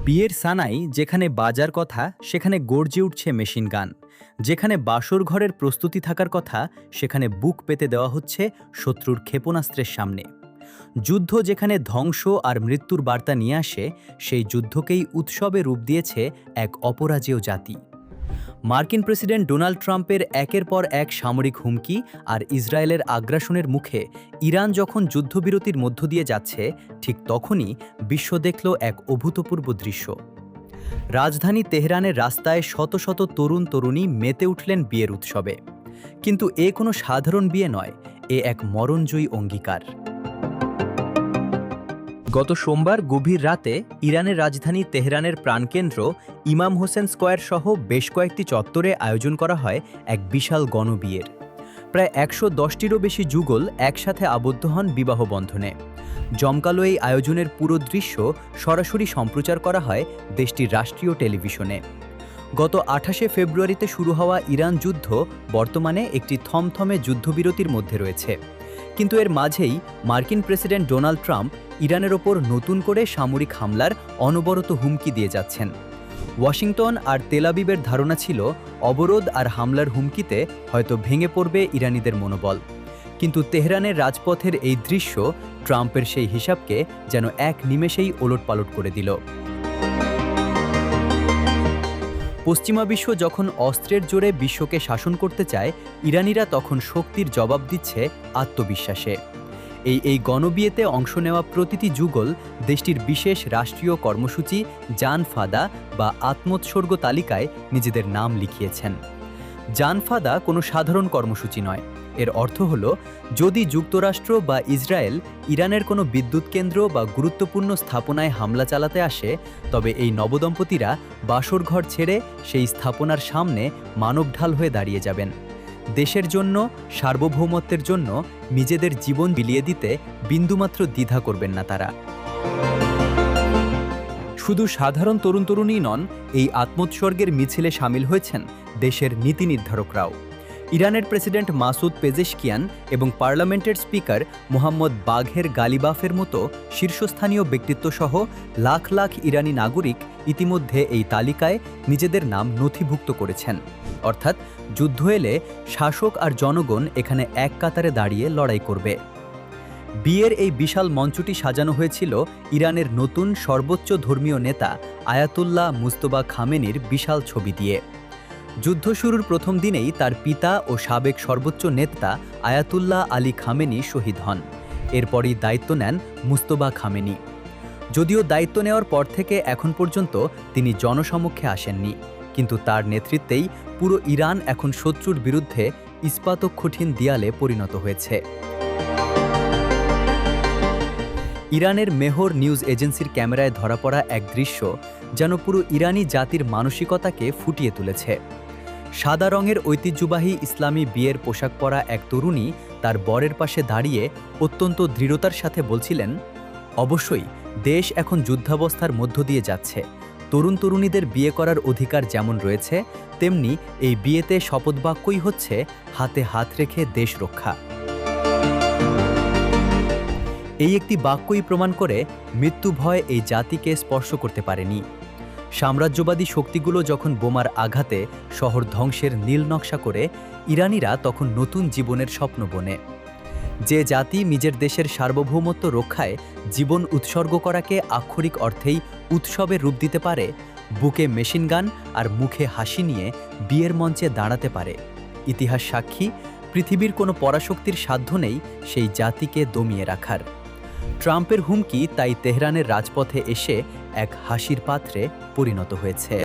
বিয়ের সানাই যেখানে বাজার কথা সেখানে গর্জে উঠছে মেশিন গান। যেখানে বাসর ঘরের প্রস্তুতি থাকার কথা সেখানে বুক পেতে দেওয়া হচ্ছে শত্রুর ক্ষেপণাস্ত্রের সামনে। যুদ্ধ যেখানে ধ্বংস আর মৃত্যুর বার্তা নিয়ে আসে, সেই যুদ্ধকেই উৎসবে রূপ দিয়েছে এক অপরাজেয় জাতি। মার্কিন প্রেসিডেন্ট ডোনাল্ড ট্রাম্পের একের পর এক সামরিক হুমকি আর ইসরায়েলের আগ্রাসনের মুখে ইরান যখন যুদ্ধবিরতির মধ্য দিয়ে যাচ্ছে, ঠিক তখনই বিশ্ব দেখল এক অভূতপূর্ব দৃশ্য। রাজধানী তেহরানের রাস্তায় শত শত তরুণ তরুণী মেতে উঠলেন বিয়ের উৎসবে। কিন্তু এ কোনো সাধারণ বিয়ে নয়, এ এক মরণজয়ী অঙ্গীকার। গত সোমবার গভীর রাতে ইরানের রাজধানী তেহরানের প্রাণকেন্দ্র ইমাম হোসেন স্কয়ার সহ বেশ কয়েকটি চত্বরে আয়োজন করা হয় এক বিশাল গণবিয়ের। প্রায় ১১০টিরও বেশি যুগল একসাথে আবদ্ধ হন বিবাহ বন্ধনে। জমকালো এই আয়োজনের পুরো দৃশ্য সরাসরি সম্প্রচার করা হয় দেশটির রাষ্ট্রীয় টেলিভিশনে। গত ২৮শে ফেব্রুয়ারিতে শুরু হওয়া ইরান যুদ্ধ বর্তমানে একটি থমথমে যুদ্ধবিরতির মধ্যে রয়েছে। কিন্তু এর মাঝেই মার্কিন প্রেসিডেন্ট ডোনাল্ড ট্রাম্প ইরানের ওপর নতুন করে সামরিক হামলার অনবরত হুমকি দিয়ে যাচ্ছেন। ওয়াশিংটন আর তেল আবিবের ধারণা ছিল অবরোধ আর হামলার হুমকিতে হয়তো ভেঙে পড়বে ইরানিদের মনোবল। কিন্তু তেহরানের রাজপথের এই দৃশ্য ট্রাম্পের সেই হিসাবকে যেন এক নিমেষেই ওলটপালট করে দিল। পশ্চিমা বিশ্ব যখন অস্ত্রের জোরে বিশ্বকে শাসন করতে চায়, ইরানিরা তখন শক্তির জবাব দিচ্ছে আত্মবিশ্বাসে। এই গণবিয়েতে অংশ নেওয়া প্রতিটি যুগল দেশটির বিশেষ রাষ্ট্রীয় কর্মসূচি জান ফাদা বা আত্মোৎসর্গ তালিকায় নিজেদের নাম লিখিয়েছেন। জান ফাদা কোনো সাধারণ কর্মসূচি নয়। এর অর্থ হল, যদি যুক্তরাষ্ট্র বা ইসরায়েল ইরানের কোনো বিদ্যুৎ কেন্দ্র বা গুরুত্বপূর্ণ স্থাপনায় হামলা চালাতে আসে, তবে এই নবদম্পতিরা বাসরঘর ছেড়ে সেই স্থাপনার সামনে মানবঢাল হয়ে দাঁড়িয়ে যাবেন। দেশের জন্য, সার্বভৌমত্বের জন্য নিজেদের জীবন বিলিয়ে দিতে বিন্দুমাত্র দ্বিধা করবেন না তারা। শুধু সাধারণ তরুণ তরুণী নন, এই আত্মোৎসর্গের মিছিলে সামিল হয়েছেন দেশের নীতি নির্ধারকরাও। ইরানের প্রেসিডেন্ট মাসুদ পেজেশকিয়ান এবং পার্লামেন্টের স্পিকার মোহাম্মদ বাঘের গালিবাফের মতো শীর্ষস্থানীয় ব্যক্তিত্বসহ লাখ লাখ ইরানি নাগরিক ইতিমধ্যে এই তালিকায় নিজেদের নাম নথিভুক্ত করেছেন। অর্থাৎ যুদ্ধ এলে শাসক আর জনগণ এখানে এক কাতারে দাঁড়িয়ে লড়াই করবে। বিয়ের এই বিশাল মঞ্চটি সাজানো হয়েছিল ইরানের নতুন সর্বোচ্চ ধর্মীয় নেতা আয়াতুল্লাহ মুজতবা খামেনির বিশাল ছবি দিয়ে। যুদ্ধ শুরুর প্রথম দিনেই তার পিতা ও সাবেক সর্বোচ্চ নেতা আয়াতুল্লাহ আলী খামেনি শহীদ হন। এরপরই দায়িত্ব নেন মুজতবা খামেনি। যদিও দায়িত্ব নেওয়ার পর থেকে এখন পর্যন্ত তিনি জনসমক্ষে আসেননি, কিন্তু তার নেতৃত্বেই পুরো ইরান এখন শত্রুর বিরুদ্ধে ইস্পাতকঠিন দেয়ালে পরিণত হয়েছে। ইরানের মেহর নিউজ এজেন্সির ক্যামেরায় ধরা পড়া এক দৃশ্য যেন পুরো ইরানি জাতির মানসিকতাকে ফুটিয়ে তুলেছে। সাদা রঙের ঐতিহ্যবাহী ইসলামী বিয়ের পোশাক পরা এক তরুণী তার বরের পাশে দাঁড়িয়ে অত্যন্ত দৃঢ়তার সাথে বলছিলেন, অবশ্যই দেশ এখন যুদ্ধাবস্থার মধ্য দিয়ে যাচ্ছে। তরুণ তরুণীদের বিয়ে করার অধিকার যেমন রয়েছে, তেমনি এই বিয়েতে শপথবাক্যই হচ্ছে হাতে হাত রেখে দেশ রক্ষা। এই একটি বাক্যই প্রমাণ করে মৃত্যু ভয় এই জাতিকে স্পর্শ করতে পারেনি। সাম্রাজ্যবাদী শক্তিগুলো যখন বোমার আঘাতে শহর ধ্বংসের নীল নকশা করে, ইরানিরা তখন নতুন জীবনের স্বপ্ন বোনে। যে জাতি নিজের দেশের সার্বভৌমত্ব রক্ষায় জীবন উৎসর্গ করাকে আক্ষরিক অর্থেই উৎসবের রূপ দিতে পারে, বুকে মেশিনগান আর মুখে হাসি নিয়ে বিয়ের মঞ্চে দাঁড়াতে পারে, ইতিহাস সাক্ষী পৃথিবীর কোনো পরাশক্তির সাধ্য নেই সেই জাতিকে দমিয়ে রাখার। ট্রাম্পের হুমকি তাই তেহরানের রাজপথে এসে এক হাসির পাত্রে পরিণত হয়েছে।